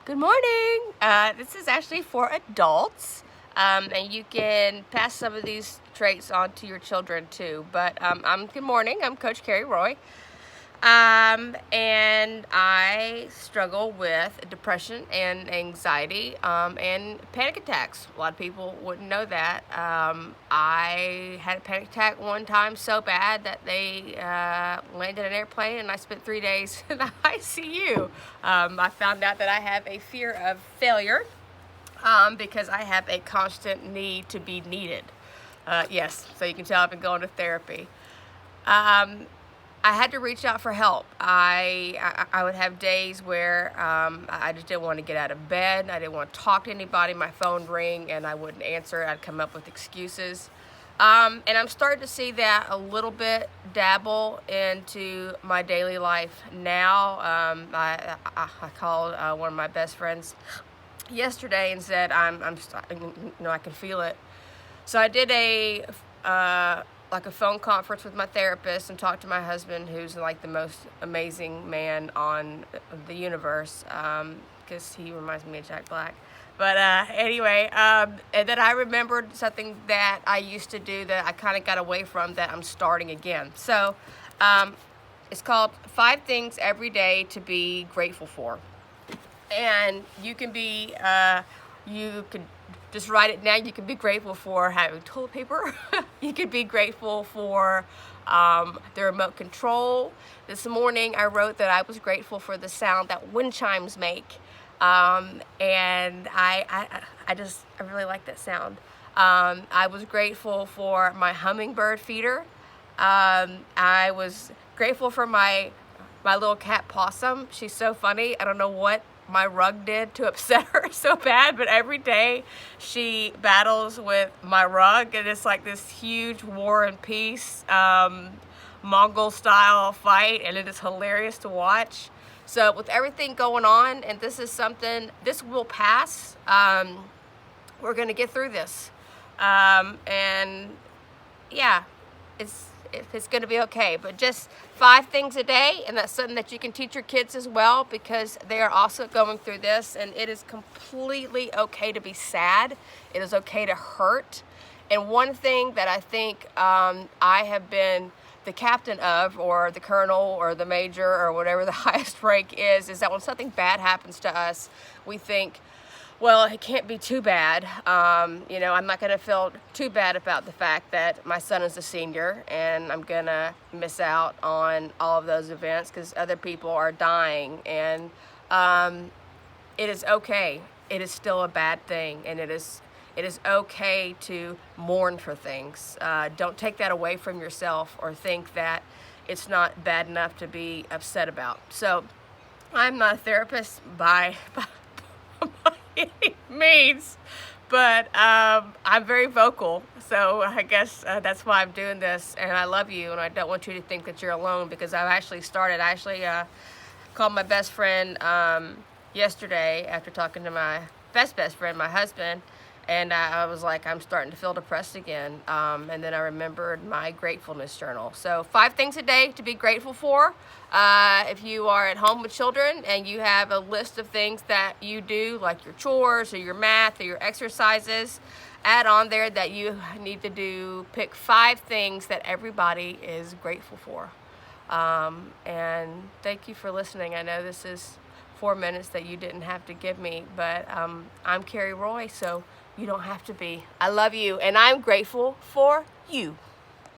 Good morning. This is actually for adults, and you can pass some of these traits on to your children too. But good morning. I'm Coach Carrie Roy, and I struggle with depression and anxiety and panic attacks. A lot of people wouldn't know that. I had a panic attack one time so bad that they landed an airplane, and I spent 3 days in the ICU. I found out that I have a fear of failure because I have a constant need to be needed. Yes, so you can tell I've been going to therapy. Um, I had to reach out for help. I would have days where I just didn't want to get out of bed. I didn't want to talk to anybody. My phone would ring and I wouldn't answer. I'd come up with excuses. And I'm starting to see that a little bit dabble into my daily life now. I called one of my best friends yesterday and said I'm I can feel it. So I did a phone conference with my therapist and talked to my husband, who's like the most amazing man on the universe, because he reminds me of Jack Black. But anyway, and then I remembered something that I used to do that I kind of got away from that I'm starting again. So it's called 5 Things Every Day to Be Grateful For. And you could just write it down. You can be grateful for having toilet paper. You could be grateful for the remote control. This morning I wrote that I was grateful for the sound that wind chimes make. And I really like that sound. I was grateful for my hummingbird feeder. I was grateful for my little cat Possum. She's so funny. I don't know what my rug did to upset her so bad, but every day she battles with my rug, and it's like this huge war and peace Mongol style fight, and it is hilarious to watch. So with everything going on, and this will pass, we're gonna get through this, and yeah, it's going to be okay. But just 5 things a day, and that's something that you can teach your kids as well, because they are also going through this, and it is completely okay to be sad. It is okay to hurt. And one thing that I think I have been the captain of, or the colonel, or the major, or whatever the highest rank is that when something bad happens to us, we think, well, it can't be too bad. I'm not going to feel too bad about the fact that my son is a senior and I'm going to miss out on all of those events because other people are dying. And it is okay. It is still a bad thing, and it is okay to mourn for things. Don't take that away from yourself or think that it's not bad enough to be upset about. So I'm not a therapist by any means, but I'm very vocal, so I guess that's why I'm doing this. And I love you, and I don't want you to think that you're alone, because I actually called my best friend yesterday after talking to my best friend, my husband, and I was like, I'm starting to feel depressed again. And then I remembered my gratefulness journal. So 5 things a day to be grateful for. If you are at home with children and you have a list of things that you do, like your chores or your math or your exercises, add on there that you need to do. Pick 5 things that everybody is grateful for. And thank you for listening. I know this is 4 minutes that you didn't have to give me, but I'm Carrie Roy, so you don't have to be. I love you, and I'm grateful for you.